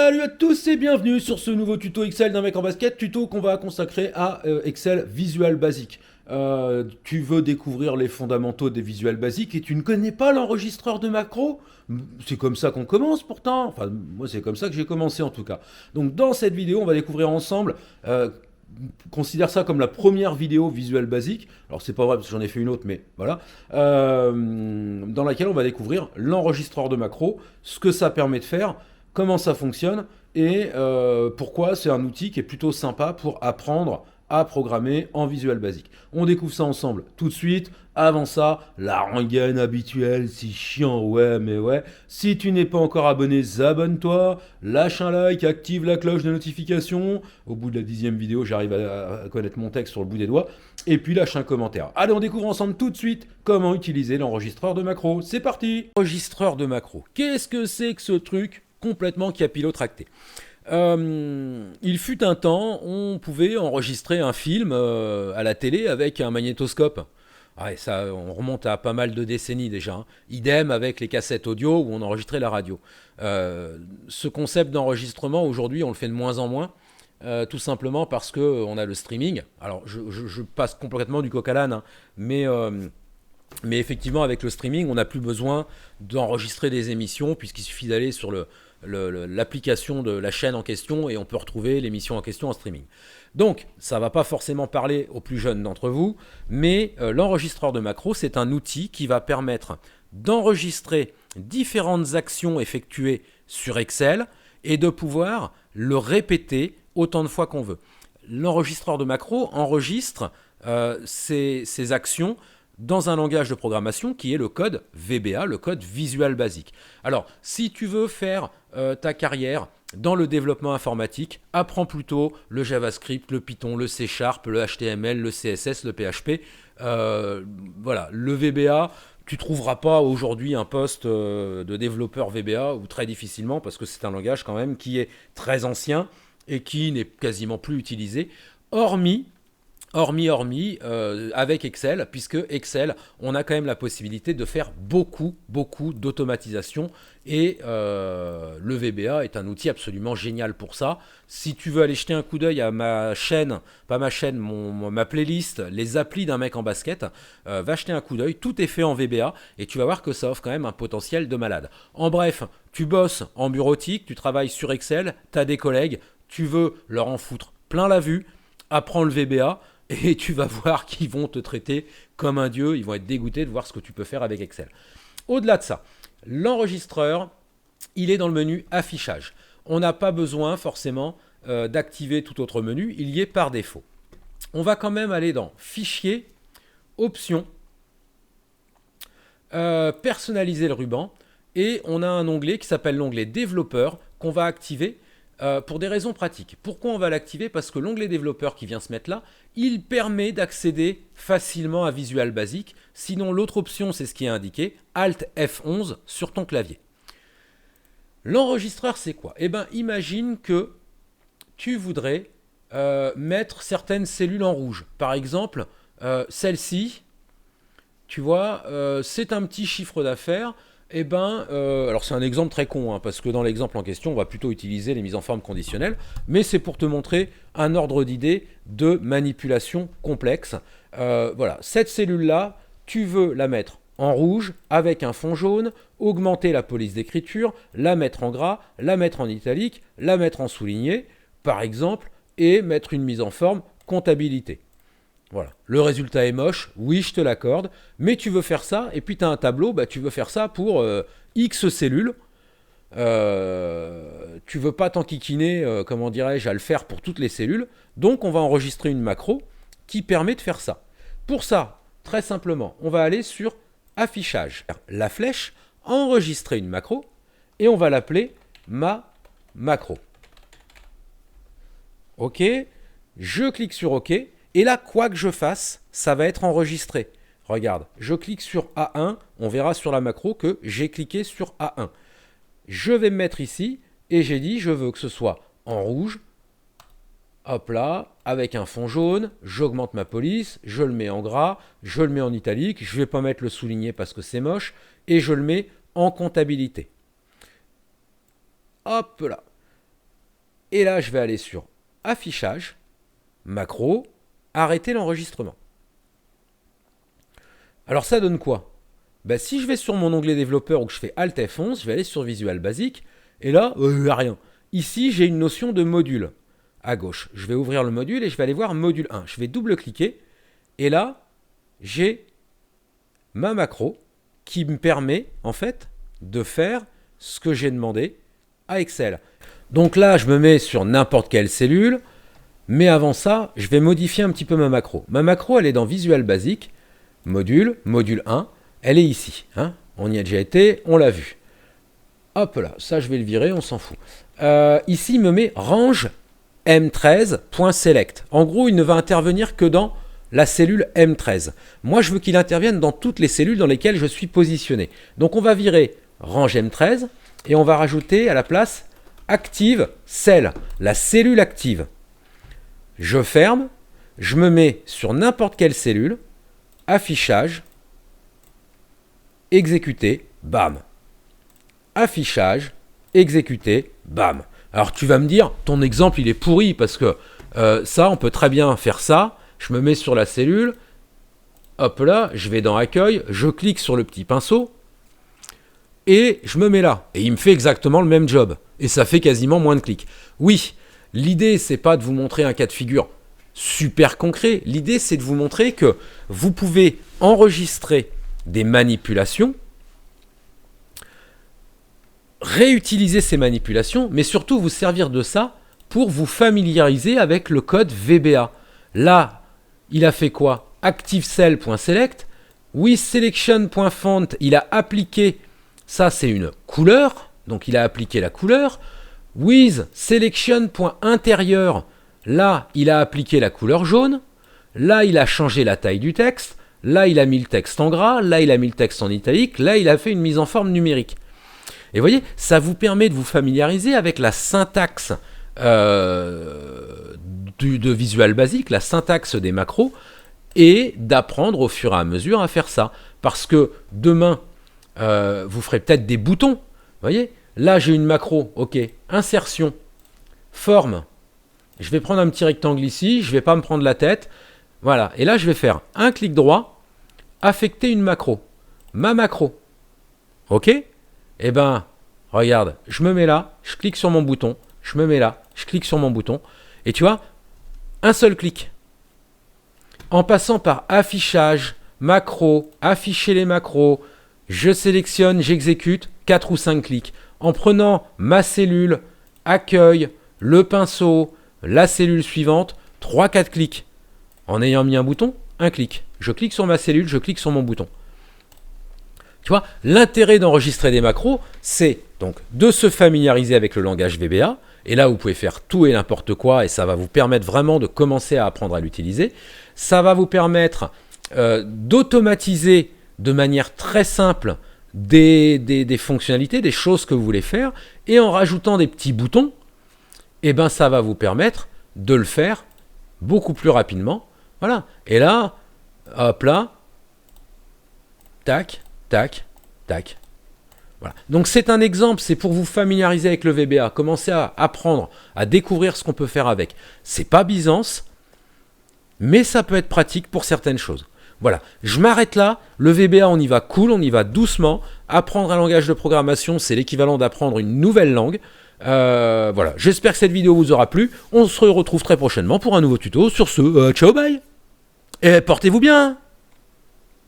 Salut à tous et bienvenue sur ce nouveau tuto Excel d'un mec en basket, tuto qu'on va consacrer à Excel Visual Basic. Tu veux découvrir les fondamentaux des Visual Basic et tu ne connais pas l'enregistreur de macro? C'est comme ça qu'on commence pourtant, enfin moi c'est comme ça que j'ai commencé en tout cas. Donc dans cette vidéo on va découvrir ensemble, considère ça comme la première vidéo Visual Basic, alors c'est pas vrai parce que j'en ai fait une autre mais voilà, dans laquelle on va découvrir l'enregistreur de macro, ce que ça permet de faire, comment ça fonctionne et pourquoi c'est un outil qui est plutôt sympa pour apprendre à programmer en Visual Basic. On découvre ça ensemble tout de suite. Avant ça, la rengaine habituelle, c'est chiant, ouais, mais ouais. Si tu n'es pas encore abonné, abonne-toi, lâche un like, active la cloche de notification. Au bout de la 10e vidéo, j'arrive à connaître mon texte sur le bout des doigts. Et puis lâche un commentaire. Allez, on découvre ensemble tout de suite comment utiliser l'enregistreur de macro. C'est parti! Enregistreur de macro. Qu'est-ce que c'est que ce truc complètement capillotracté? Il fut un temps, on pouvait enregistrer un film à la télé avec un magnétoscope. Ouais, ça, on remonte à pas mal de décennies déjà, hein. Idem avec les cassettes audio où on enregistrait la radio. Ce concept d'enregistrement, aujourd'hui, on le fait de moins en moins. Tout simplement parce qu'on a le streaming. Alors, je passe complètement du coq à l'âne, hein, mais effectivement, avec le streaming, on n'a plus besoin d'enregistrer des émissions puisqu'il suffit d'aller sur l'application de la chaîne en question et on peut retrouver l'émission en question en streaming. Donc, ça ne va pas forcément parler aux plus jeunes d'entre vous, mais l'enregistreur de macro, c'est un outil qui va permettre d'enregistrer différentes actions effectuées sur Excel et de pouvoir le répéter autant de fois qu'on veut. L'enregistreur de macro enregistre ces actions dans un langage de programmation qui est le code VBA, le code Visual Basic. Alors, si tu veux faire ta carrière dans le développement informatique, apprends plutôt le JavaScript, le Python, le C#, le HTML, le CSS, le PHP. Voilà, le VBA, tu ne trouveras pas aujourd'hui un poste de développeur VBA, ou très difficilement, parce que c'est un langage quand même qui est très ancien et qui n'est quasiment plus utilisé, hormis avec Excel, puisque Excel, on a quand même la possibilité de faire beaucoup d'automatisation et le VBA est un outil absolument génial pour ça. Si tu veux aller jeter un coup d'œil à ma chaîne, pas ma chaîne, ma playlist, les applis d'un mec en basket, va jeter un coup d'œil, tout est fait en VBA et tu vas voir que ça offre quand même un potentiel de malade. En bref, tu bosses en bureautique, tu travailles sur Excel, tu as des collègues, tu veux leur en foutre plein la vue, apprends le VBA, et tu vas voir qu'ils vont te traiter comme un dieu, ils vont être dégoûtés de voir ce que tu peux faire avec Excel. Au-delà de ça, l'enregistreur, il est dans le menu affichage. On n'a pas besoin forcément d'activer tout autre menu, il y est par défaut. On va quand même aller dans Fichier, Options, personnaliser le ruban, et on a un onglet qui s'appelle l'onglet Développeur qu'on va activer pour des raisons pratiques. Pourquoi on va l'activer? Parce que l'onglet développeur qui vient se mettre là, il permet d'accéder facilement à Visual Basic. Sinon, l'autre option, c'est ce qui est indiqué, Alt F11 sur ton clavier. L'enregistreur, c'est quoi? Eh bien, imagine que tu voudrais mettre certaines cellules en rouge. Par exemple, celle-ci, tu vois, c'est un petit chiffre d'affaires. Eh ben, alors c'est un exemple très con, hein, parce que dans l'exemple en question, on va plutôt utiliser les mises en forme conditionnelles, mais c'est pour te montrer un ordre d'idée de manipulation complexe. Voilà, cette cellule-là, tu veux la mettre en rouge avec un fond jaune, augmenter la police d'écriture, la mettre en gras, la mettre en italique, la mettre en souligné, par exemple, et mettre une mise en forme comptabilité. Voilà. Le résultat est moche, oui, je te l'accorde, mais tu veux faire ça, et puis tu as un tableau, bah, tu veux faire ça pour X cellules. Tu veux pas t'enquiquiner, comment dirais-je, à le faire pour toutes les cellules. Donc, on va enregistrer une macro qui permet de faire ça. Pour ça, très simplement, on va aller sur Affichage, la flèche, enregistrer une macro, et on va l'appeler ma macro. OK, je clique sur OK. Et là, quoi que je fasse, ça va être enregistré. Regarde, je clique sur A1, on verra sur la macro que j'ai cliqué sur A1. Je vais me mettre ici et j'ai dit je veux que ce soit en rouge. Hop là, avec un fond jaune, j'augmente ma police, je le mets en gras, je le mets en italique, je ne vais pas mettre le souligné parce que c'est moche, et je le mets en comptabilité. Hop là. Et là, je vais aller sur affichage, macro, arrêter l'enregistrement. Alors ça donne quoi? Ben, si je vais sur mon onglet développeur ou que je fais Alt F11, je vais aller sur Visual Basic. Et là, rien. Ici, j'ai une notion de module. À gauche, je vais ouvrir le module et je vais aller voir module 1. Je vais double-cliquer. Et là, j'ai ma macro qui me permet, en fait, de faire ce que j'ai demandé à Excel. Donc là, je me mets sur n'importe quelle cellule. Mais avant ça, je vais modifier un petit peu ma macro. Ma macro, elle est dans Visual Basic, module 1. Elle est ici. Hein, on y a déjà été, on l'a vu. Hop là, ça je vais le virer, on s'en fout. Ici, il me met range M13.select. En gros, il ne va intervenir que dans la cellule M13. Moi, je veux qu'il intervienne dans toutes les cellules dans lesquelles je suis positionné. Donc, on va virer range M13 et on va rajouter à la place active cell, la cellule active. Je ferme, je me mets sur n'importe quelle cellule, affichage, exécuter, bam. Affichage, exécuter, bam. Alors tu vas me dire, ton exemple il est pourri parce que ça, on peut très bien faire ça. Je me mets sur la cellule, hop là, je vais dans accueil, je clique sur le petit pinceau et je me mets là. Et il me fait exactement le même job. Et ça fait quasiment moins de clics. Oui, l'idée, c'est pas de vous montrer un cas de figure super concret. L'idée, c'est de vous montrer que vous pouvez enregistrer des manipulations, réutiliser ces manipulations, mais surtout vous servir de ça pour vous familiariser avec le code VBA. Là, il a fait quoi? ActiveCell.select. WithSelection.font, il a appliqué, ça c'est une couleur, donc il a appliqué la couleur. WithSelection.intérieur, là il a appliqué la couleur jaune. Là il a changé la taille du texte. Là il a mis le texte en gras. Là il a mis le texte en italique. Là il a fait une mise en forme numérique. Et vous voyez, ça vous permet de vous familiariser avec la syntaxe de Visual Basic, la syntaxe des macros, et d'apprendre au fur et à mesure à faire ça. Parce que demain, vous ferez peut-être des boutons. Vous voyez, là j'ai une macro, ok, insertion, forme. Je vais prendre un petit rectangle ici, je ne vais pas me prendre la tête. Voilà, et là je vais faire un clic droit, affecter une macro. Ma macro. Ok? Eh ben, regarde, je me mets là, je clique sur mon bouton, je me mets là, je clique sur mon bouton, et tu vois, un seul clic. En passant par affichage, macro, afficher les macros, je sélectionne, j'exécute, 4 ou 5 clics. En prenant ma cellule, accueil, le pinceau, la cellule suivante, 3-4 clics. En ayant mis un bouton, un clic. Je clique sur ma cellule, je clique sur mon bouton. Tu vois, l'intérêt d'enregistrer des macros, c'est donc de se familiariser avec le langage VBA. Et là, vous pouvez faire tout et n'importe quoi et ça va vous permettre vraiment de commencer à apprendre à l'utiliser. Ça va vous permettre d'automatiser de manière très simple des fonctionnalités, des choses que vous voulez faire. Et en rajoutant des petits boutons, eh ben, ça va vous permettre de le faire beaucoup plus rapidement. Voilà. Et là, hop là, tac, tac, tac. Voilà. Donc c'est un exemple, c'est pour vous familiariser avec le VBA, commencer à apprendre, à découvrir ce qu'on peut faire avec. C'est pas Byzance, mais ça peut être pratique pour certaines choses. Voilà, je m'arrête là. Le VBA, on y va cool, on y va doucement. Apprendre un langage de programmation, c'est l'équivalent d'apprendre une nouvelle langue. Voilà, j'espère que cette vidéo vous aura plu. On se retrouve très prochainement pour un nouveau tuto. Sur ce, ciao, bye. Et portez-vous bien.